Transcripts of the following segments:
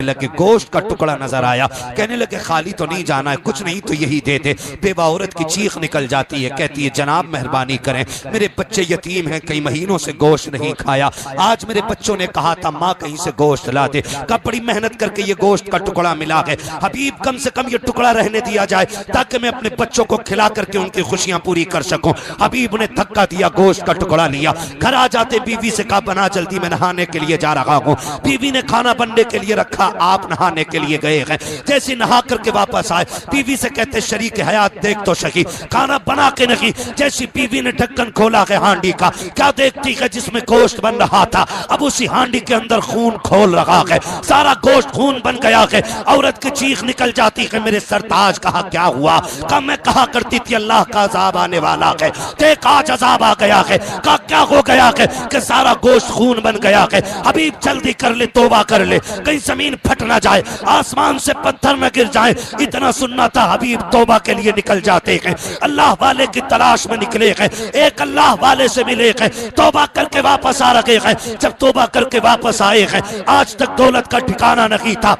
लगे, गोश्त का टुकड़ा नजर आया, कहने लगे खाली तो नहीं जाना है, कुछ नहीं तो यही दे दे। बेवा औरत की चीख निकल जाती है, कहती है जनाब मेहरबानी करें, मेरे बच्चे यतीम हैं, कई महीनों से गोश्त नहीं खाया, आज मेरे बच्चों ने कहा था माँ कहीं से गोश्त ला दे, कब बड़ी मेहनत करके ये गोश्त का टुकड़ा मिला है, हबीब कम से कम ये टुकड़ा रहने दिया जाए ताकि मैं अपने बच्चों को खिला करके उनकी खुशियां पूरी कर सकूं। हबीब ने धक्का दिया, गोश्त का टुकड़ा लिया, घर आ जाते बीवी से कहा बना जल्दी, मैं नहाने के लिए जा रहा हूं। बीवी ने खाना बनने के लिए रखा, आप नहाने के लिए गए हैं। जैसे नहा करके वापस आए, बीवी से कहते शरीक हयात देख तो सही, खाना बना के नहीं। जैसी बीवी ने ढक्कन खोला है हांडी का, क्या देखती है जिसमें गोश्त बन रहा था, अब उसी हांडी के अंदर खून खोल रहा है, सारा गोश्त खून बन गया है। औरत की चीख निकल जाती है, मेरे सरताज कहा क्या हुआ, कहा मैं कहा करती थी अल्लाह का अजाब आने वाला है, देख आज अजाब आ गया है। कहा क्या हो गया है, कि सारा गोश्त खून बन गया है। हबीब जल्दी कर ले, तौबा कर ले, कहीं जमीन फट ना जाए, आसमान से पत्थर न गिर जाए। इतना सुनना था, हबीब तौबा के लिए निकल जाते हैं, अल्लाह वाले की तलाश में निकले हैं, एक अल्लाह वाले से मिले हैं, तौबा करके वापस आ रहे हैं। जब तौबा करके वापस आए हैं, आज तक दौलत का ठिकाना नहीं था,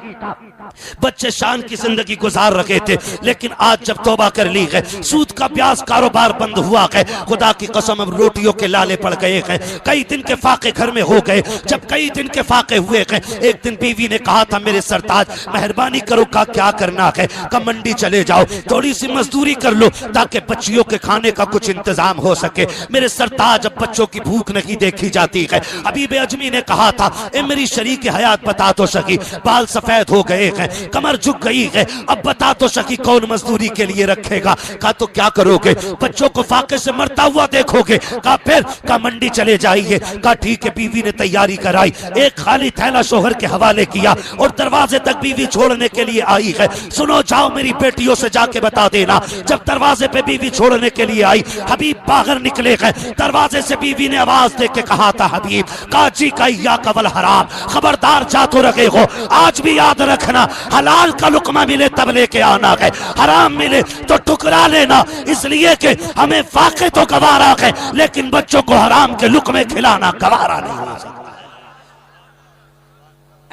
बच्चे शान की जिंदगी गुजार रहे थे, लेकिन आज जब तौबा कर ली है, सूद का ब्याज कारोबार बंद हुआ है, खुदा की कसम अब रोटियों के लाले पड़ गए हैं, कई दिन के फाके घर में हो गए। जब कई दिन के फाके हुए हैं, एक दिन बीवी ने कहा था मेरे सरताज मेहरबानी करो, का क्या करना है, का मंडी चले जाओ, थोड़ी सी मजदूरी कर लो ताकि बच्चियों के खाने का कुछ इंतजाम हो सके। मेरे सरताज अब बच्चों की भूख नहीं देखी जाती है। हबीब अजमी ने कहा था ए मेरी शरीक हयात बता तो सकी, बाल सफेद हो गए हैं, कमर झुक गई है, अब बता तो सकी कौन मजदूरी के लिए रखेगा। कहा तो क्या करोगे, बच्चों को फाके से मरता हुआ देखोगे। कहा फिर, कहा मंडी चले जाइए। कहा ठीक है। बीवी ने तैयारी कराई, एक खाली थैला शोहर के हवाले किया और दरवाजे तक बीवी छोड़ने के लिए आई है। सुनो जाओ मेरी बेटियों से जाके बता देना। जब दरवाजे पे बीवी छोड़ने के लिए आई, हबीब बाहर निकले गए, दरवाजे से बीवी ने आवाज दे के कहा था हबीब काजी का या कवल हराम, खबरदार जा तो रखे हो, आज भी याद रखना हलाल का लुकमा मिले तब लेके आना है, हराम मिले तो टुकरा लेना, इसलिए कि हमें फाके तो गवारा है लेकिन बच्चों को हराम के लुकमे खिलाना गवारा नहीं हो सकता।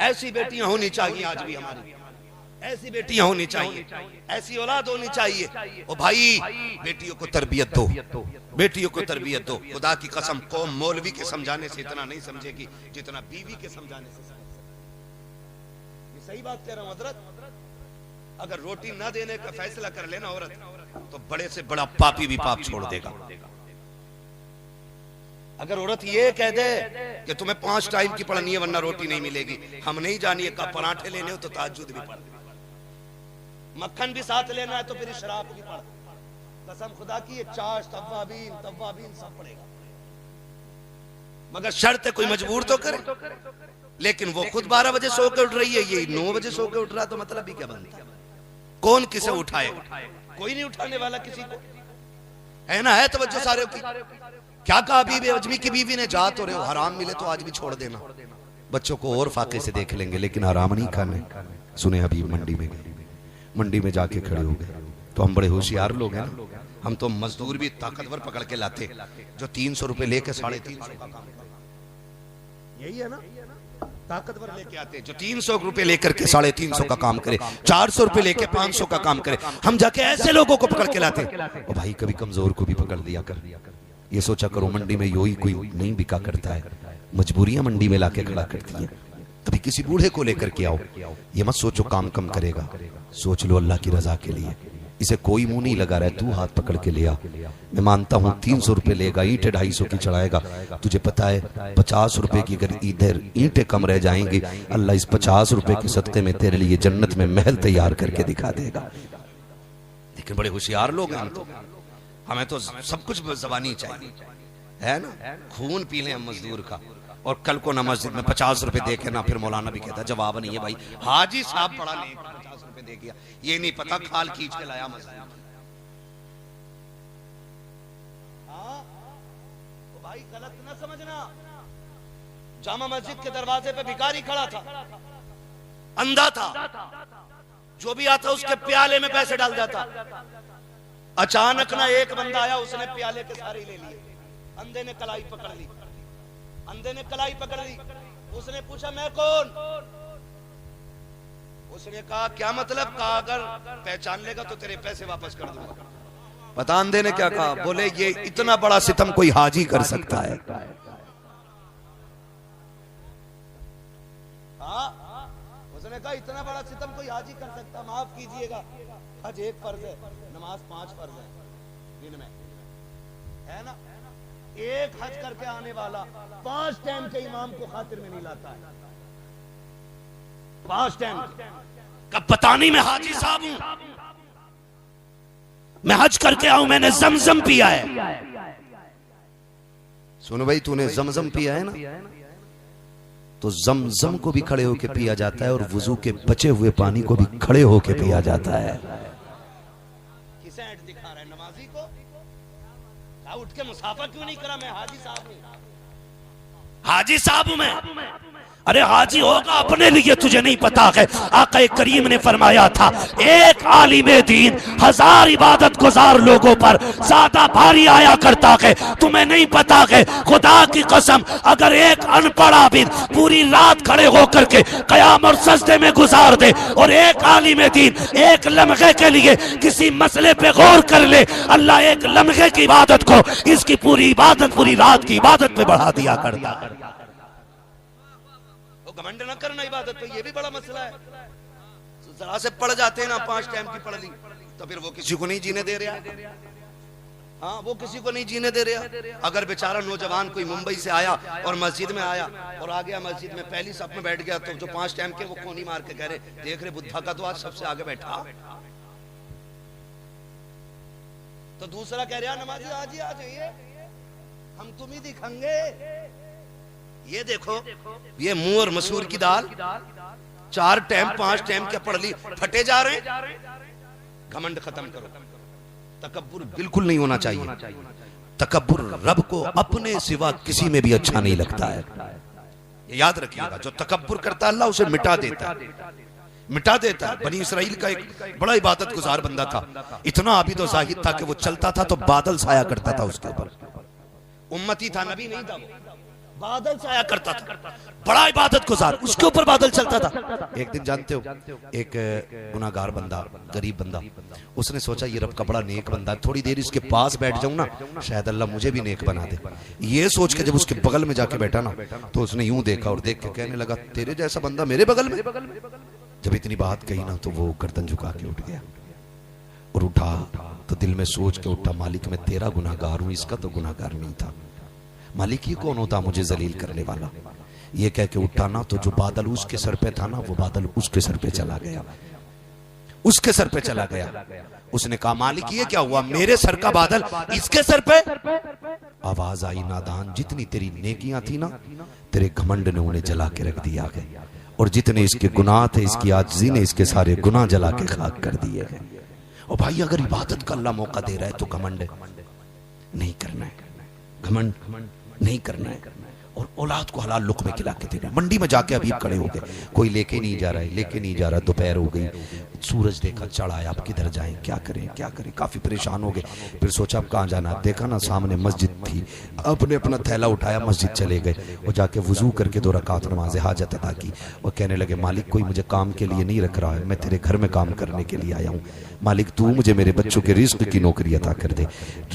ऐसी बेटियां होनी चाहिए, आज भी हमारी ऐसी बेटियां होनी चाहिए, ऐसी औलाद होनी चाहिए। ओ भाई बेटियों को तरबियत दो, बेटियों को तरबियत दो। खुदा की कसम कौम मौलवी के समझाने से इतना नहीं समझेगी जितना बीवी के समझाने से। सही बात कह रहा हूं हजरत, अगर रोटी ना देने का फैसला कर लेना औरत, तो बड़े से बड़ा पापी भी पाप छोड़ देगा। अगर औरत ये कह दे कि तुम्हें 5 टाइम की पढ़नी है वरना रोटी नहीं मिलेगी, हम नहीं जानिए का पराठे लेने हो तो ताज्जुद भी पढ़, मक्खन भी साथ लेना है तो फिर शराब भी पढ़, कसम खुदा की ये चाश तव्वाबीन सब पड़ेगा, मगर शर्त है कोई मजबूर तो करे। लेकिन वो खुद 12 बजे सो के उठ रही है, ये 9 बजे सो के उठ रहा, तो मतलब भी क्या बनता है? कौन किसे उठाएगा? कोई नहीं उठाने वाला किसी को, है ना? है तवज्जो सारे की। क्या कहा हबीब अजमी की बीवी ने, जा तो रहे हो, हराम मिले तो आज भी छोड़ देना, बच्चों को और फाके से देख लेंगे लेकिन हराम नहीं खाने। सुने हबीब मंडी में गए, मंडी में जाके खड़े हो गए। तो हम बड़े होशियार लोग हैं ना, हम तो मजदूर भी ताकतवर पकड़ के लाते जो 300 रुपए लेके 350 का काम करे, यही है ना, ताकतवर लेके आते जो 300 रुपए लेकर के 350 का काम करे, 400 रुपए लेके 500 का काम करे। हम जाके ऐसे लोगों को पकड़ के लाते। और भाई कभी कमजोर को भी पकड़ लिया कर, ये सोचा करो मंडी में योही कोई नहीं बिका करता है, मजबूरियां मंडी में लाके खड़ा करती है। कभी किसी बूढ़े को लेकर के आओ, ये मत सोचो काम कम करेगा, सोच लो अल्लाह की रजा के लिए, इसे कोई मुंह नहीं लगा रहा है, तू हाथ पकड़ के ले आ। मैं मानता हूँ 300 रुपए लेगा, ईंटें 250 की चढ़ाएगा, तुझे पता है 50 रुपए की अगर इधर ईंटें कम रह जाएंगी, अल्लाह इस 50 रुपए के सदके में तेरे लिए जन्नत में महल तैयार करके दिखा देगा। लेकिन बड़े होशियार लोग हैं हम तो, हमें तो सब कुछ जबानी चाहिए, है ना? खून पी लें हम मजदूर का, और कल को ना मस्जिद में 50 रुपए दे के ना फिर मौलाना भी कहता जवाब नहीं है भाई, हाजी साहब पढ़ा नहीं 50 रुपए दे गया, ये नहीं पता खाल खींच के लाया मस्जिद। तो भाई गलत ना समझना, जामा मस्जिद के दरवाजे पे भिखारी खड़ा था, अंधा था, जो भी आता उसके प्याले में पैसे डाल जाता। अचानक ना एक बंदा आया, उसने प्याले के सारे ले लिए, अंधे ने कलाई पकड़ ली, अंधे ने कलाई पकड़ ली, उसने पूछा मैं कौन? उसने कहा क्या मतलब? कहा अगर पहचान लेगा तो तेरे पैसे वापस कर दूंगा। पता अंधे ने क्या कहा? बोले ये इतना बड़ा सितम कोई हाजी कर सकता है? उसने कहा इतना बड़ा सितम कोई हाजी कर सकता? माफ कीजिएगा, हज एक फर्ज है, नमाज 5 फर्ज है दिन में, है ना? एक हज करके आने वाला 5 टाइम के इमाम को खातिर में नहीं लाता है। 5 टाइम कब? पता नहीं, मैं हाजी साहब हूं, मैं हज करके आऊं, मैंने जमजम पिया है। सुनो भाई, तूने जमजम पिया है ना, तो जमजम को भी खड़े होके पिया जाता है और वुजू के बचे हुए पानी को भी खड़े होके पिया जाता है। किसे ऐड दिखा रहा है? नमाजी को? उठ के मुसाफा क्यों नहीं करा? मैं हाजी साहब हूं, हाजी साहब हूं मैं। अरे हाजी होगा अपने लिए, तुझे नहीं पता है? आका करीम ने फरमाया था एक आलिमे दीन 1000 इबादत गुजार लोगों पर ज्यादा भारी आया करता है। तुम्हें नहीं पता है? खुदा की कसम, अगर एक अनपढ़ आबिद पूरी रात खड़े होकर के कयाम और सजदे में गुजार दे और एक आलिमे दीन एक लम्हे के लिए किसी मसले पे गौर कर ले, अल्लाह एक लम्हे की इबादत को इसकी पूरी इबादत, पूरी रात की इबादत पे बढ़ा दिया करता है। घमंड न करना इबादत पे, ये भी बड़ा मसला है। जरा से पढ़ जाते हैं ना, 5 टाइम की पढ़ ली, तो फिर वो किसी को नहीं जीने दे रहा। हाँ, वो किसी को नहीं जीने दे रहा। अगर बेचारा नौजवान कोई मुंबई से आया और मस्जिद में आया और आ गया मस्जिद में, पहली सफ में बैठ गया, तो जो 5 टाइम के वो कोनी मार के कह रहे, देख रहे बुद्धा का तो आज सबसे आगे बैठा। तो दूसरा कह रहा नमाजी आज ही आ जाइए, हम तुम ही दिखाएंगे। ये देखो, ये मुंह और मसूर की दाल 4 टाइम 5 टाइम क्या पढ़ ली, फटे जा रहे हैं। घमंड खत्म करो, तकब्बुर बिल्कुल नहीं होना चाहिए। तकब्बुर रब को अपने सिवा किसी में भी अच्छा नहीं लगता है, ये याद रखिएगा। जो तकब्बुर करता है अल्लाह उसे मिटा देता है, मिटा देता है। बनी इसराइल का एक बड़ा इबादत गुजार बंदा था, इतना आबिद और जाहिद था कि वो चलता था तो बादल साया करता था उसके ऊपर। उम्मती था, नबी नहीं था, वो बादल साया करता था, बड़ा इबादत गुजार, उसके ऊपर बादल चलता था। एक दिन जानते हो, एक गुनाहगार बंदा, गरीब बंदा, उसने सोचा ये रब का बड़ा नेक बंदा, थोड़ी देर इसके पास बैठ जाऊं ना, शायद अल्लाह मुझे भी नेक बना दे। ये सोच के जब उसके बगल में जाके बैठा ना, तो उसने यूं देखा और देख के कहने लगा, तेरे जैसा बंदा मेरे बगल में। जब इतनी बात कही ना, तो वो गर्दन झुका के उठ गया और उठा तो दिल में सोच के उठा, मालिक मैं तेरा गुनाहगार हूं, इसका तो गुनाहगार नहीं था। मालिक ये कौन होता मुझे जलील करने वाला? ये कह के उठा ना, तो जो बादल उसके सर पे था ना, वो बादल उसके सर पे चला गया, उसके सर पे चला गया। उसने कहा मालिक ये क्या हुआ, मेरे सर का बादल इसके सर पे? आवाज आई, नादान, जितनी तेरी नेकियां थी ना, तेरे घमंड ने उन्हें जला के रख दिया है, और जितने इसके गुनाह थे, इसकी आजिज़ी ने इसके सारे गुनाह जला के खाक कर दिए हैं। और भाई अगर इबादत का अल्लाह मौका दे रहा है तो घमंड नहीं करना है, घमंड नहीं करना है। और औलाद को हलाल लुक़्मे खिला के देना। मंडी में जाके अभी खड़े हो गए, कोई लेके नहीं जा रहा है, लेके नहीं जा रहा, दोपहर हो गई, सूरज देखा चढ़ा है, अब किधर जाएं, क्या करें क्या करें, काफी परेशान हो गए। फिर सोचा अब कहाँ जाना, देखा ना सामने मस्जिद थी, अपने अपना थैला उठाया, मस्जिद चले गए और जाके वजू करके 2 रकात नमाज हाजत अदा की और कहने लगे मालिक कोई मुझे काम के लिए नहीं रख रहा है, मैं तेरे घर में काम करने के लिए आया हूँ, मालिक तू मुझे मेरे बच्चों के रिस्क की नौकरी अता कर दे।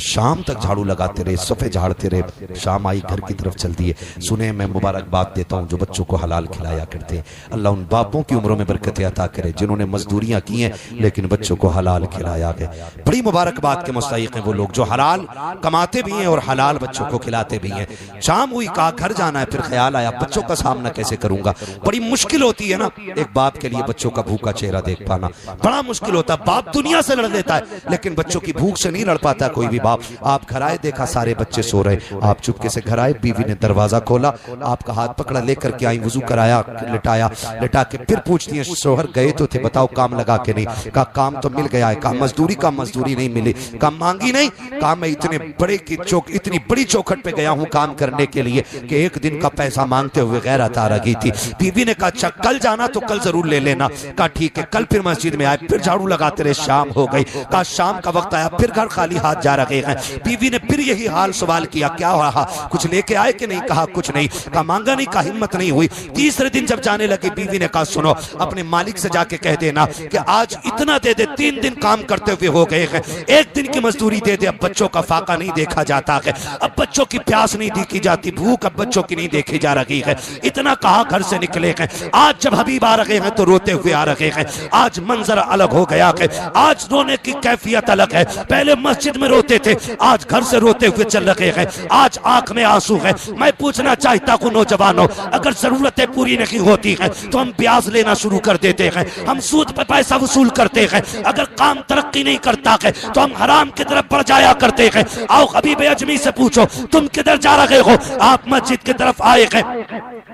शाम तक झाड़ू लगाते रहे, सफ़े झाड़ते रहे, शाम आई घर की तरफ चल दिए। सुने मैं मुबारकबाद देता हूँ जो बच्चों को हलाल खिलाया करते हैं, अल्लाह उन बापों की उम्रों में बरकतें अता करे जिन्होंने मजदूरियां की हैं लेकिन बच्चों को हलाल खिलाया है। बड़ी मुबारकबाद के मुस्तहिक हैं वो लोग जो हलाल कमाते भी हैं और हलाल बच्चों को खिलाते भी हैं। शाम हुई, कहा घर जाना है, फिर ख्याल आया बच्चों का सामना कैसे करूंगा। बड़ी मुश्किल होती है ना एक बाप के लिए बच्चों का भूखा चेहरा देख पाना, बड़ा मुश्किल होता है। बाप दुनिया से लड़ लेता है लेकिन बच्चों की भूख से नहीं लड़ पाता कोई भी बाप। आप घर आए, देखा सारे बच्चे सो रहे, आप चुपके से घर आए, बीवी ने दरवाजा खोला, आपका हाथ पकड़ा, लेकर के आई, वजू कराया, लिटाया, लिटा के फिर पूछती है शोहर गए तो थे, बताओ काम लगा के नहीं। कहा काम तो मिल गया है। कहा मजदूरी का मजदूरी नहीं मिली। कहा मांगी नहीं। कहा मैं इतनी बड़ी चौखट पे गया हूँ काम करने के लिए कि एक दिन का पैसा मांगते हुए गैरत आ रही थी। बीवी ने कहा अच्छा कल जाना तो कल जरूर ले लेना। कहा ठीक है। कल फिर मस्जिद में आए, फिर झाड़ू लगाते रहे, शाम हो गई। कहा शाम का वक्त आया, फिर घर खाली हाथ जा रहे हैं। बीवी ने फिर यही हाल सवाल किया, क्या रहा, कुछ लेके आए कि नहीं? कहा कुछ नहीं। कहा मांगा नहीं? कहा हिम्मत नहीं हुई। तीसरे दिन जब जाने लगे बीवी ने कहा सुनो, अपने मालिक से जाके कह देना कि आज इतना दे दे, 3 दिन काम करते हुए हो गए हैं, 1 दिन की मजदूरी दे दे। अब बच्चों का फाका नहीं देखा जाता है, अब बच्चों की प्यास नहीं देखी जाती, भूख अब बच्चों की नहीं देखी जा रही है। इतना कहा घर से निकले हैं। आज जब हबीब आ रहे हैं तो रोते हुए आ रहे हैं। आज मंजर अलग हो गया है, आज रोने की कैफियत अलग है। पहले मस्जिद में रोते थे, आज घर से रोते हुए चल रहे हैं। आज आंख में आंसू है। मैं पूछना चाहता हूँ नौजवानों, अगर जरूरतें पूरी नहीं होती हैं तो हम ब्याज लेना शुरू कर देते हैं, हम सूद पर पैसा वसूल करते हैं। अगर काम तरक्की नहीं करता है तो हम हराम की तरफ बढ़ जाया करते हैं। आओ हबीब अजमी से पूछो तुम किधर जा रहे हो? आप मस्जिद की तरफ आए हैं,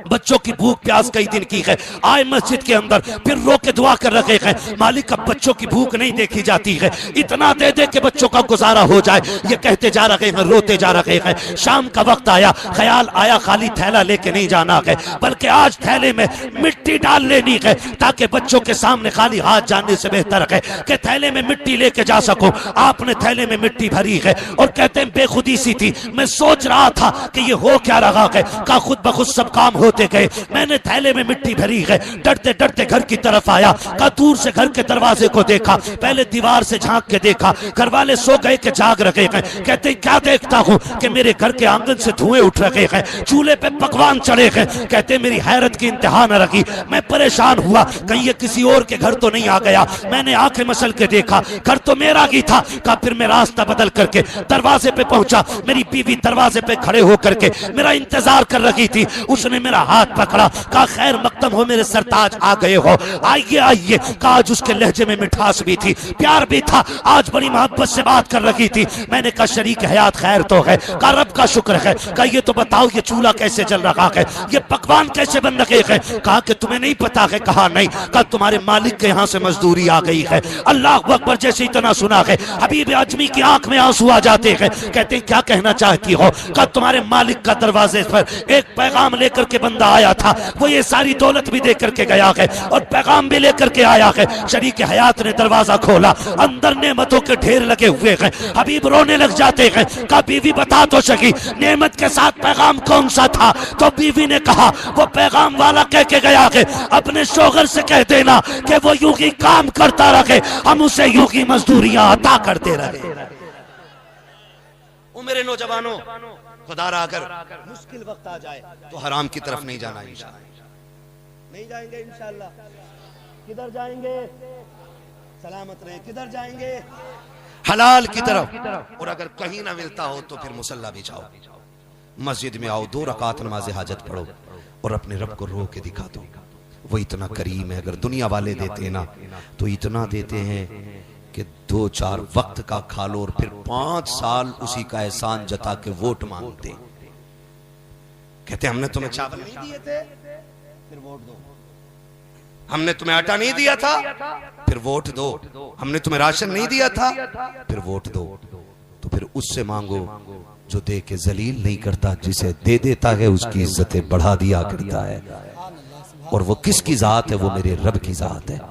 बच्चों की भूख प्यास कई दिन की है, आए मस्जिद के अंदर, फिर रो के दुआ कर रहे हैं मालिक अब बच्चों की भूख नहीं देखी जाती है, इतना दे दे के बच्चों का गुजारा हो जाए। ये कहते जा रहे हैं, रोते जा रहे हैं। शाम का वक्त आया, ख्याल आया खाली थैला लेके नहीं जाना है, बल्कि आज थैले में मिट्टी डाल लेनी है, ताकि बच्चों के सामने खाली हाथ जाने से बेहतर है कि थैले में मिट्टी लेके जा सको। आपने थैले में मिट्टी भरी है और कहते हैं बेखुदी सी थी, मैं सोच रहा था कि ये हो क्या रहा है। का खुद ब खुद सब काम होते गए, मैंने थैले में मिट्टी भरी है, डरते डरते घर की तरफ आया। का दूर से घर के दरवाजे को देखा, पहले दीवार से झांक के देखा, घर वाले सो गए कि जाग रहे हैं। कहते क्या देखता हूँ कि मेरे घर के आंगन से धुएं उठ रहे हैं, चूल्हे पे पकवान चढ़े हैं। कहते मेरी हैरत की इंतहा न रखी, मैं परेशान हुआ कहीं ये किसी और के घर तो नहीं आ गया। मैंने आंखें मसल के देखा, घर तो मेरा ही था। कहा फिर मैं रास्ता बदल करके दरवाजे पे पहुंचा, मेरी बीवी दरवाजे पे खड़े होकर के मेरा इंतजार कर रही थी। उसने मेरा हाथ पकड़ा, कहा खैर मकदम हो मेरे सरताज, आ गए हो, आइए आइए। कहा आज उसके लहजे में मिठास भी थी, प्यार भी था, आज बड़ी मोहब्बत से बात कर रही थी। मैंने कहा शरीक हयात खैर तो है? कहा रब का शुक्र है। कहा ये तो बताओ ये चूल्हा कैसे जल रहा है, ये पकवान कैसे बन रहे हैं? कहा कि तुम्हें नहीं पता है? कहा नहीं। कहा तुम्हारे मालिक के यहाँ से मजदूरी आ गई है। अल्लाह अकबर जैसे इतना सुना है हबीब अजमी की आंख में आंसू आ जाते हैं। कहते हैं क्या कहना चाहती हो? कहा तुम्हारे मालिक का दरवाजे पर एक पैगाम लेकर के बंदा आया था, वो ये सारी दौलत भी दे करके गया है और पैगाम भी लेकर के आया है। शरीक हयात ने दरवाजा खोला, अंदर नेमतों के ढेर लगे हुए हैं। हबीब रोने लग जाते हैं। कहा बीवी बता तो सकी नेमत के साथ पैगाम कौन सा था? तो बीवी ने कहा वो पैगाम वाला कह के गया है अपने शोहर से कह देना कि वो यूं ही काम करता रहे, हम उसे यूं ही मजदूरियां अता करते रहे। मेरे नौजवानों, खुदारा अगर मुश्किल वक्त आ जाए तो हराम की तरफ नहीं जाना। इंशाअल्लाह नहीं जाएंगे, इंशाअल्लाह। किधर जाएंगे? सलामत रहे। किधर जाएंगे? हलाल की तरफ। और अगर कहीं ना मिलता हो तो फिर मुसल्ला भी जाओ, मस्जिद में आओ, 2 रकात नमाज हाजत पढ़ो और अपने रब को रो के दिखा दो। वो इतना करीम है। अगर दुनिया वाले देते हैं ना तो इतना देते हैं कि 2-4 वक्त का खा लो और फिर 5 साल उसी का एहसान जता के वोट मांगते। कहते हमने तुम्हें चावल नहीं दिए थे, फिर वोट दो। हमने तुम्हें आटा नहीं दिया था, फिर वोट दो। हमने तुम्हें राशन नहीं दिया था, फिर वोट दो। तो फिर उससे मांगो जो दे के जलील नहीं करता, जिसे दे देता है उसकी इज्जतें बढ़ा दिया करता है। और वो किसकी जात है? वो मेरे रब की जात है,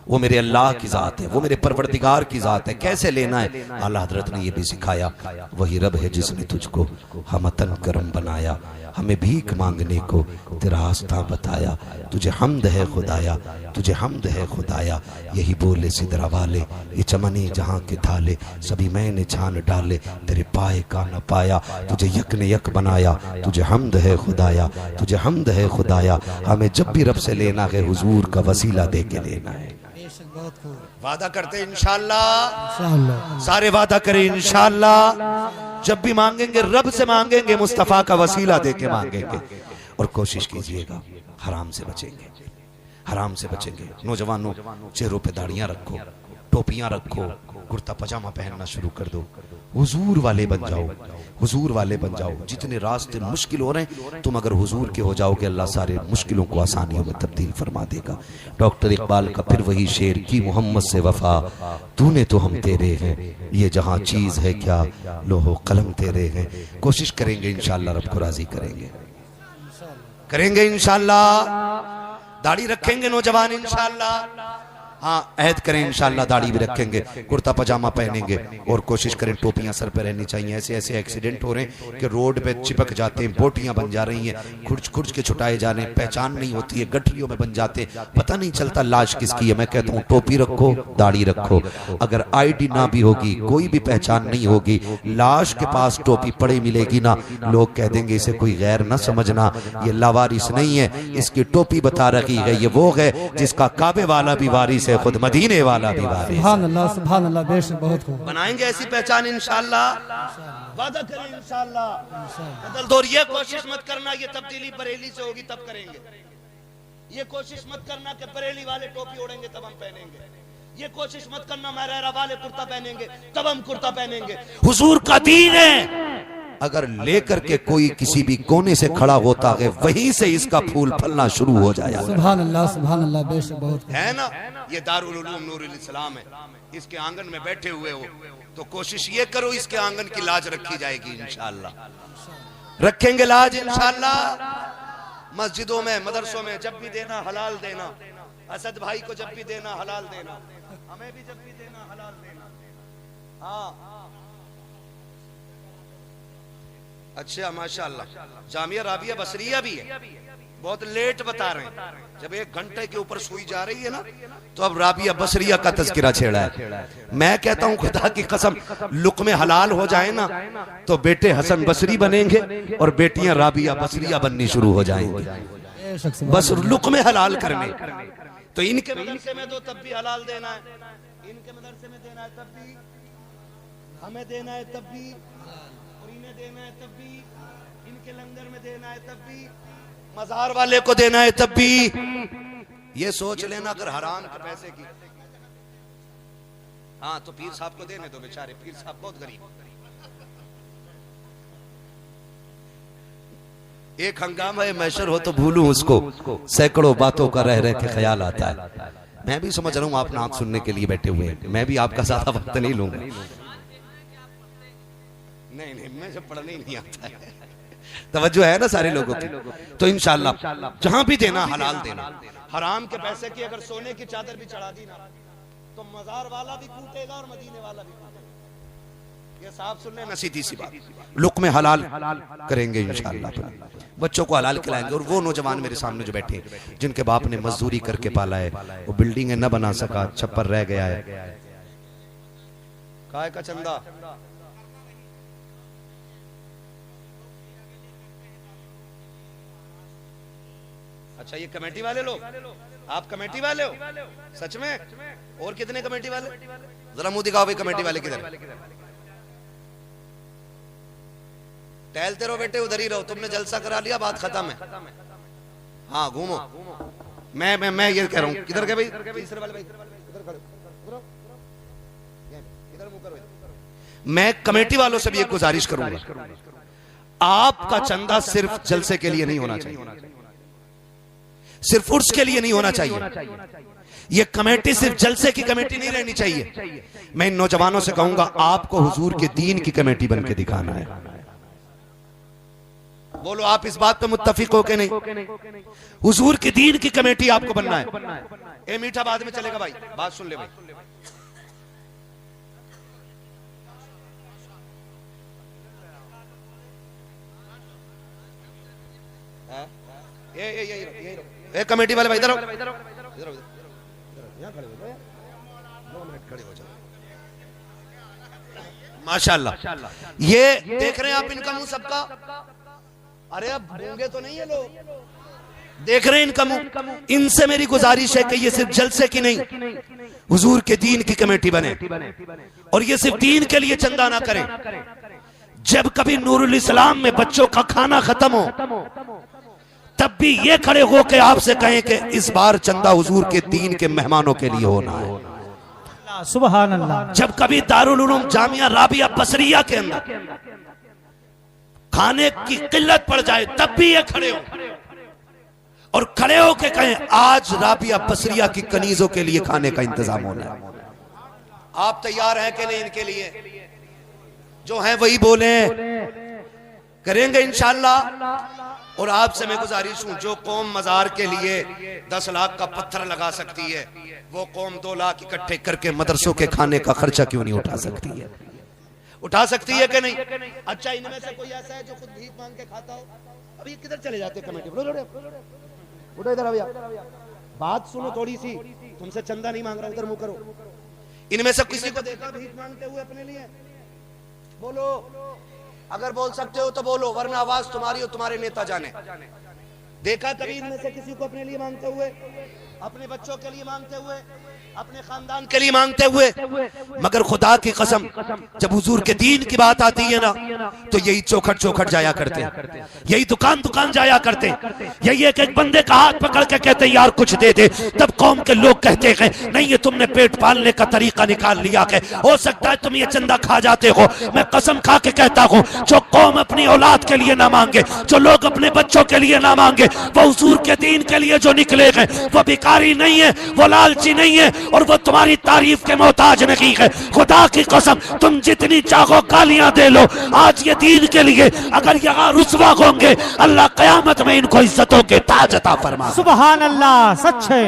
वो मेरे अल्लाह की जात है, वो मेरे परवरदिगार की जात है। कैसे लेना है? आला हजरत ने ये भी सिखाया। वही रब है जिसने तुझको हमतन करम बनाया, हमें भीख मांगने को तेरा रास्ता बताया। तुझे हमद है खुदाया, तुझे हमद है खुदाया। यही बोले सिदरा वाले, ये चमने जहाँ के थाले, सभी मैंने छान डाले, तेरे पाए का न पाया। तुझे यक ने यक बनाया, तुझे हमद है खुदाया, तुझे हमद है खुदाया। हमें जब भी रब से लेना है हुजूर का वसीला दे के लेना है। वादा करते इंशाअल्लाह, सारे वादा करें इंशाअल्लाह। जब भी मांगेंगे रब से मांगेंगे, मुस्तफा का वसीला देके मांगेंगे। और कोशिश कीजिएगा हराम से बचेंगे, हराम से बचेंगे। नौजवानों, चेहरों पे दाढ़ियां रखो, टोपियां रखो, कुर्ता पजामा पहनना शुरू कर दो। हुजूर वाले बन जाओ, हुजूर वाले बन जाओ। जितने रास्ते मुश्किल हो रहे हैं, तुम अगर हुजूर के हो जाओगे, अल्लाह सारे मुश्किलों को आसानियों में तब्दील फरमा देगा। डॉक्टर इकबाल का फिर वही शेर की मोहम्मद से वफा, तूने तो हम तेरे हैं, ये जहां चीज है क्या, लोहो कलम तेरे हैं। कोशिश करेंगे इंशाअल्लाह, रब को राजी करेंगे, करेंगे इंशाअल्लाह। दाढ़ी रखेंगे नौजवान इंशाअल्लाह, हाँ अहद करें इंशाअल्लाह, दाढ़ी भी रखेंगे, कुर्ता पजामा पहनेंगे और कोशिश करें टोपियां सर पर रहनी चाहिए। ऐसे ऐसे एक्सीडेंट हो रहे हैं कि रोड पे चिपक जाते हैं, बोटियां बन जा रही हैं, खुर्च खुर्च के छुटाए जा रहे हैं, पहचान नहीं होती है, गठरियों में बन जाते, पता नहीं चलता लाश किसकी है। मैं कहता हूँ टोपी रखो, दाढ़ी रखो, अगर आईडी ना भी होगी, कोई भी पहचान नहीं होगी, लाश के पास टोपी पड़े मिलेगी ना, लोग कह देंगे इसे कोई गैर ना समझना, ये लावारिस नहीं है, इसकी टोपी बता रखी है, ये वो है जिसका काबे वाला भी वारिस है, खुद मदीने वाला भी वारिस। सुभान अल्लाह, सुभान अल्लाह, बेशक बहुत खूब। बनाएंगे ऐसी पहचान इंशाअल्लाह, वादा करें इंशाअल्लाह। बदल दो, ये कोशिश मत करना ये तब्दीली बरेली से होगी तब करेंगे, ये कोशिश मत करना कि बरेली वाले टोपी ओढ़ेंगे तब हम पहनेंगे, ये कोशिश मत करना महरेरा वाले कुर्ता पहनेंगे तब हम कुर्ता पहनेंगे। हुजूर का दीन है, अगर लेकर के कोई किसी भी कोने से खड़ा होता है, वहीं से इसका फूल फलना शुरू हो जाएगा। सुभान अल्लाह, सुभान अल्लाह, बेशक बहुत है ना। ये दारुल उलूम नूरुल इस्लाम है, इसके आंगन में बैठे हुए हो तो कोशिश ये करो इसके आंगन की लाज रखी जाएगी इंशाअल्लाह, रखेंगे लाज इंशाअल्लाह। मस्जिदों में, मदरसों में जब भी देना हलाल देना, असद भाई को जब भी देना हलाल देना, हमें भी जब भी देना हलाल देना। हाँ अच्छा माशाअल्लाह, जामिया राबिया बसरिया भी है, बहुत लेट बता रहे हैं, जब 1 घंटे के ऊपर सुई जा रही है ना, तो अब राबिया बसरिया का तज़किरा छेड़ा है। मैं कहता हूं खुदा की कसम, लुक़्मे हलाल हो जाए ना तो बेटे हसन बसरी बनेंगे और बेटियां राबिया बसरिया बननी शुरू हो जाएंगी, बस लुक़्मे हलाल करने। तो इनके मदरसे में दो तब भी हलाल देना है, इनके मदरसे में देना है तब भी, हमें देना है तब भी, इन्हें देना है तब भी, इनके लंगर में देना है तब भी, मजार वाले को देना है तब भी। ये सोच लेना अगर हराम के पैसे की, हाँ तो पीर साहब को देने दो, बेचारे पीर साहब बहुत गरीब। एक हंगामा है मैशर हो तो भूलूं उसको, सैकड़ों बातों का रह रह के ख्याल आता है। मैं भी समझ रहा हूं आप नात सुनने के लिए बैठे हुए हैं, मैं भी आपका ज्यादा वक्त नहीं लूंगा। नहीं नहीं, मैं जब पढ़ने ही नहीं आता है, तवज्जो है ना सारे लोगों की। तो इंशाअल्लाह जहां भी देना हलाल देना। हराम के पैसे की अगर सोने की चादर भी चढ़ा दी ना, तो मजार वाला भी कूटेगा और मदीने वाला भी कूटेगा। ये साहब सुन लेना, सीधी सी बात, लुक़्मे हलाल करेंगे इंशाअल्लाह, बच्चों को हलाल खिलाएंगे। और वो नौजवान मेरे सामने जो बैठे हैं, जिनके बाप ने मजदूरी करके पाला है, वो बिल्डिंग न बना सका, छप्पर रह गया है, काय का चंदा। अच्छा ये कमेटी वाले लोग, आप कमेटी वाले हो सच में? और कितने कमेटी वाले, जरा मुंह दिखाओ भाई, कमेटी वाले किधर? टहलते रहो बेटे, उधर ही रहो, तुमने जलसा करा लिया, बात खत्म है। हाँ घूमो, मैं ये कह रहा हूँ, किधर गए भाई तीसरे वाले भाई, इधर खड़े, इधर मुंह करो। मैं कमेटी वालों से भी एक गुजारिश करूंगा, आपका चंदा सिर्फ जलसे के लिए नहीं होना चाहिए, सिर्फ उर्स के लिए नहीं होना चाहिए। ये कमेटी सिर्फ जलसे की कमेटी नहीं रहनी चाहिए। मैं इन नौजवानों से कहूंगा, आपको हुजूर के दीन की कमेटी बन के दिखाना है। बोलो आप इस बात पे मुत्तफिक हो के नहीं? हुजूर के दीन की कमेटी आपको बनना है। ए मीठा बाद में चलेगा भाई, बात सुन ले भाई। ये कमेटी वाले भाई इधर माशाअल्लाह, ये देख रहे हैं आप इनका मुंह सबका, अरे अब गूंगे तो नहीं है लोग, देख रहे हैं इनका मुंह। इनसे मेरी गुजारिश है कि ये सिर्फ जलसे की नहीं, हुजूर के दीन की कमेटी बने, और ये सिर्फ दीन के लिए चंदा ना करें। जब कभी नूरुल इस्लाम में बच्चों का खाना खत्म हो, तब भी ये खड़े होकर आपसे कहें कि इस बार चंदा हुजूर के दीन के मेहमानों के लिए होना है। सुभान अल्लाह। जब कभी दारुल उलूम जामिया राबिया बसरिया के अंदर खाने की किल्लत पड़ जाए तब भी ये खड़े हो और खड़े होके कहें आज राबिया बसरिया की कनीजों के लिए खाने का इंतजाम होना है। आप तैयार हैं कि नहीं? इनके लिए जो है वही बोले, करेंगे इंशाअल्लाह। और आपसे मैं गुजारिश हूं, जो कौम मजार के लिए 10 लाख का पत्थर लगा सकती है, वो कौम 2 लाख इकट्ठे करके मदरसों के खाने का खर्चा क्यों नहीं उठा सकती है? उठा सकती है कि नहीं? अच्छा, इनमें से कोई ऐसा है जो खुद भीख मांग के खाता हो? अभी किधर चले जाते कमेटी? उठो इधर भैया, बात सुनो थोड़ी सी। तुमसे चंदा नहीं मांग रहा, उधर मुंह करो। इनमें से किसी को देखा भीख मांगते हुए अपने लिए? बोलो, अगर बोल सकते हो तो बोलो, वरना आवाज तुम्हारी हो, तुम्हारे नेता जाने। देखा कभी इनमें से किसी को अपने लिए मांगते हुए, अपने बच्चों के लिए मांगते हुए, अपने खानदान के लिए मांगते हुए? मगर खुदा की कसम, जब हुजूर के दीन की बात आती है ना, तो यही चौखट चौखट जाया करते हैं, यही दुकान दुकान जाया करते हैं, यही एक बंदे का हाथ पकड़ के कहते यार कुछ दे दे। तब कौम के लोग कहते हैं नहीं, ये तुमने पेट पालने का तरीका निकाल लिया है, हो सकता है तुम ये चंदा खा जाते हो। मैं कसम खा के कहता हूँ, जो कौम अपनी औलाद के लिए ना मांगे, जो लोग अपने बच्चों के लिए ना मांगे, वो हुजूर के दीन के लिए जो निकले हैं, वो भिखारी नहीं है, वो लालची नहीं है, और वो तुम्हारी तारीफ के मोहताज नहीं है। खुदा की कसम, तुम जितनी चाहो गालियां दे लो, आज ये दीन के लिए अगर यहाँ रुसवा होंगे, अल्लाह कयामत में इनको इज्जतों के ताज अता फरमा। सुभान अल्लाह, सच है।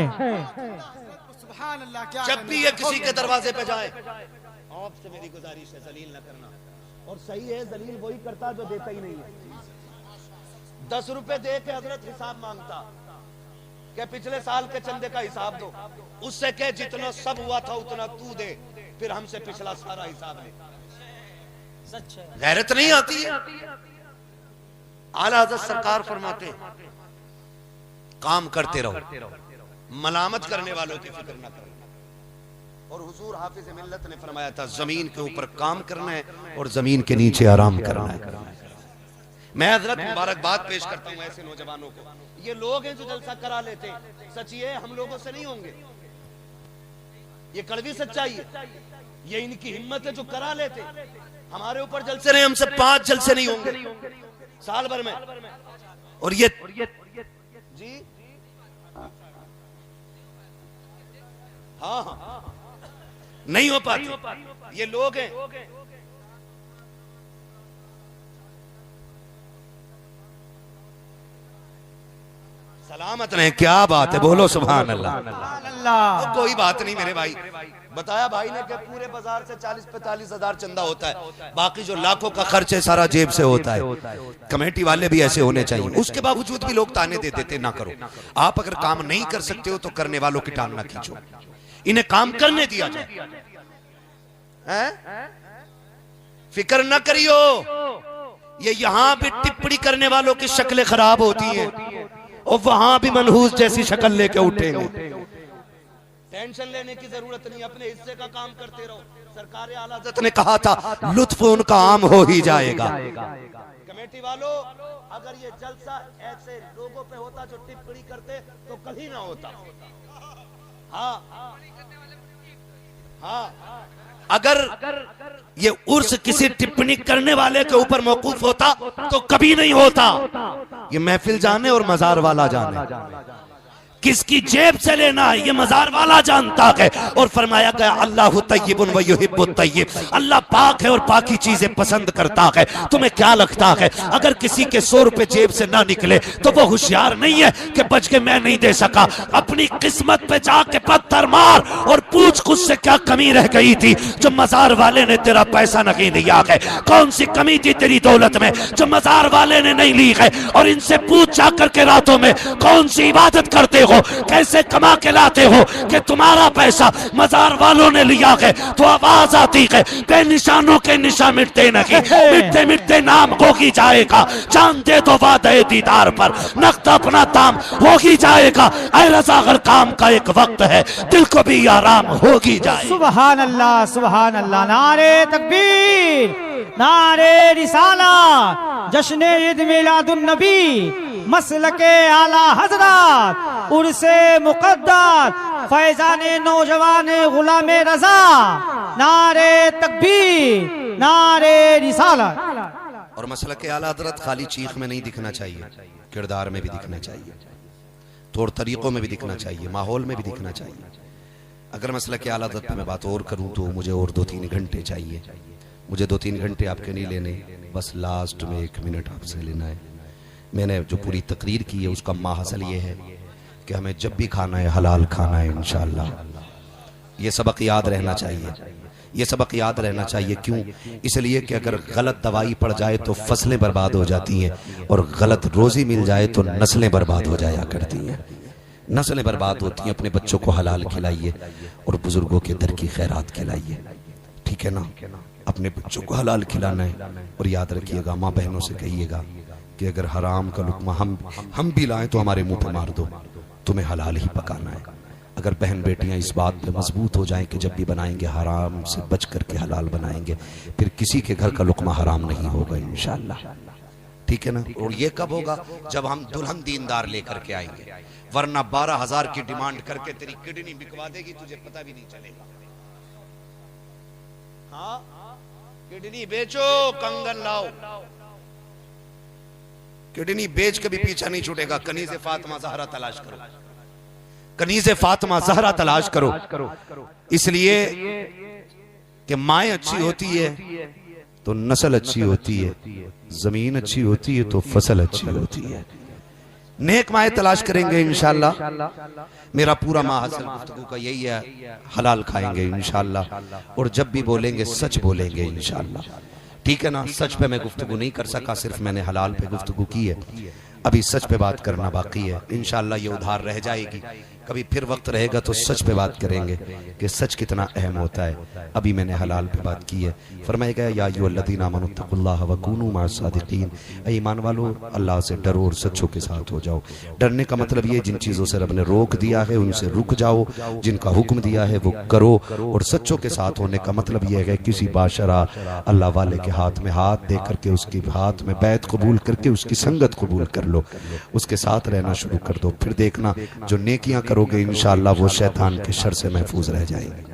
जब भी ये किसी के दरवाजे पे जाए, आपसे मेरी गुजारिश है जलील न करना। और सही है, जलील वही करता जो देता ही नहीं है। 10 रुपए दे के हजरत हिसाब मांगता कि पिछले साल के चंदे का हिसाब दो, उससे कह जितना सब हुआ था उतना तू दे, फिर हमसे पिछला सारा हिसाब ले। गैरत नहीं आती है? आला हज़रत सरकार फरमाते काम करते रहो, मलामत करने वालों की फिक्र न करो। और हुजूर हाफिज मिल्लत ने फरमाया था, जमीन के ऊपर काम करना है और जमीन के नीचे आराम करना है। मैं हजरत मुबारकबाद पेश करता हूँ ऐसे नौजवानों को। ये लोग हैं जो जलसा करा लेते हैं, सच ये हम लोगों से नहीं होंगे, ये कड़वी सच्चाई है, ये इनकी हिम्मत है जो करा लेते। हमारे ऊपर जलसे रहे, हमसे 5 जलसे नहीं होंगे साल भर में। और ये जी हाँ नहीं हो पाती। ये लोग हैं, सलामत रहे। क्या बात है, बोलो सुभान अल्लाह। कोई बात नहीं मेरे भाई, बताया भाई ने कि पूरे बाजार से 40-45 हजार चंदा होता है, बाकी जो लाखों का खर्च है सारा जेब से होता है। कमेटी वाले भी ऐसे होने चाहिए। उसके बावजूद भी लोग ताने दे देते ना करो। आप अगर काम नहीं कर सकते हो तो करने वालों की टांग ना खींचो, इन्हें काम करने दिया जाए। फिक्र न करियो, ये यहां भी टिप्पणी करने वालों की शक्लें खराब होती हैं और वहां भी मनहूस जैसी शक्ल लेके उठेंगे। टेंशन लेने की जरूरत नहीं, अपने हिस्से का काम करते रहो। सरकार आला हज़रत ने कहा था लुत्फ उनका आम हो ही जाएगा। कमेटी वालों, अगर ये जलसा ऐसे लोगों पे होता जो टिप्पणी करते तो कभी ना होता। हाँ, अगर ये उर्स किसी टिप्पणी करने वाले के ऊपर मौकूफ होता तो कभी नहीं होता। ये महफिल जाने और मजार वाला जाने, किसकी जेब से लेना है ये मजार वाला जानता है। और फरमाया गया अल्लाहु तय्यिबुन व युहिब्बुत तय्यिब, अल्लाह पाक है और पाकी चीजें पसंद करता है। तुम्हें क्या लगता है अगर किसी के 100 रुपए जेब से ना निकले तो वो होशियार नहीं है कि बच के मैं नहीं दे सका? अपनी किस्मत पे जाके पत्थर मार और पूछ खुद से क्या कमी रह गई थी जो मजार वाले ने तेरा पैसा नहीं दिया है? कौन सी कमी थी तेरी दौलत में जो मजार वाले ने नहीं ली है? और इनसे पूछ जाकर के रातों में कौन सी इबादत करते हो, कैसे कमा के लाते हो कि तुम्हारा पैसा मजार वालों ने लिया है? तो आवाज आती है बेनिशानों के निशान मिटते नहीं, मिटते मिटते नाम हो ही जाएगा। जान दे तो वादे दीदार पर नक़्द अपना दाम हो ही जाएगा। ऐ रज़ा अगर काम का एक वक्त है दिल को भी आराम हो ही जाए। सुभान अल्लाह, सुभान अल्लाह। नारे तकबीर, नारे रिसाला, जश्न ईद मिलादुन नबी, मसलके आला हजरत, उर्से मुक़द्दस, फैजान नौजवान गुलाम रजा, नारे तकबीर, नारे रिसालत। और मसला के आला हज़रत खाली चीख में नहीं दिखना चाहिए, किरदार में भी दिखना चाहिए, तौर तरीक़ों में भी दिखना चाहिए, माहौल में भी दिखना चाहिए। अगर मसला के आला हज़रत पे मैं बात और करूं तो मुझे और 2-3 घंटे चाहिए। मुझे 2-3 घंटे आपके नहीं लेने, बस लास्ट में 1 मिनट आपसे लेना है। मैंने जो पूरी तकरीर की है उसका माहसल ये है कि हमें जब भी खाना है हलाल खाना है इंशाअल्लाह। ये सबक याद रहना चाहिए, ये सबक याद रहना चाहिए। क्यों? इसलिए कि अगर गलत दवाई पड़ जाए तो फसलें बर्बाद हो जाती हैं, और गलत रोज़ी मिल जाए तो नस्लें बर्बाद हो जाया करती हैं। नस्लें बर्बाद होती हैं। अपने बच्चों को हलाल खिलाइए और बुजुर्गों के दर की खैरात खिलाइए, ठीक है ना? अपने बच्चों को हलाल खिलाना है। और याद रखिएगा, माँ बहनों से कहिएगा कि अगर हराम का लुकमा हम भी लाएं तो हमारे मुंह पे मार दो, तुम्हें हलाल ही पकाना है। अगर बहन बेटियां इस बात पे मजबूत हो जाएं कि जब भी बनाएंगे हराम से बच करके हलाल बनाएंगे, फिर किसी के घर का लुकमा हराम नहीं होगा इंशाअल्लाह, ठीक है ना? और ये कब होगा? जब हम दुल्हन दीनदार लेकर के आएंगे, वरना 12,000 की डिमांड करके तेरी किडनी बिकवा देगी, तुझे पता भी नहीं चलेगा। हाँ, किडनी बेचो, कंगन लाओ, किडनी बेच के भी पीछा नहीं छूटेगा। कनीज़े फातिमा ज़हरा तलाश करो, कनीज़े फातिमा ज़हरा तलाश करो। इसलिए कि माएँ अच्छी होती है तो नस्ल अच्छी होती है, जमीन अच्छी होती है तो फसल अच्छी होती है। नेक माएँ तलाश करेंगे इंशाअल्लाह। मेरा पूरा माहसल गुफ्तगू का यही है, हलाल खाएंगे इंशाअल्लाह, और जब भी बोलेंगे सच बोलेंगे इंशाअल्लाह, ठीक है ना? सच पे मैं गुफ्तगू नहीं कर सका, सिर्फ मैंने हलाल पे गुफ्तगू की है। अभी सच पे बात करना बाकी है। इंशाअल्लाह ये उधार रह जाएगी, कभी फिर वक्त रहेगा तो सच पे बात करेंगे कि सच कितना अहम होता है। अभी मैंने हलाल पे बात की है। फरमाएगा या अय्युहल्लज़ीना आमनू तक़ुल्लाह व कूनू मअस सादिक़ीन, ऐ ईमान वालों अल्लाह से डरो और सच्चों के साथ हो जाओ। डरने का मतलब ये, जिन चीज़ों से रब ने रोक दिया है उनसे रुक जाओ, जिनका हुक्म दिया है वो करो। और सच्चों के साथ होने का मतलब यह है किसी बाशरा अल्लाह वाले के हाथ में हाथ दे करके, उसके हाथ में बैत कबूल करके उसकी संगत कबूल कर लो, उसके साथ रहना शुरू कर दो। फिर देखना जो नेकियां करोगे इंशाअल्लाह वो शैतान के शर से महफूज रह जाएंगे।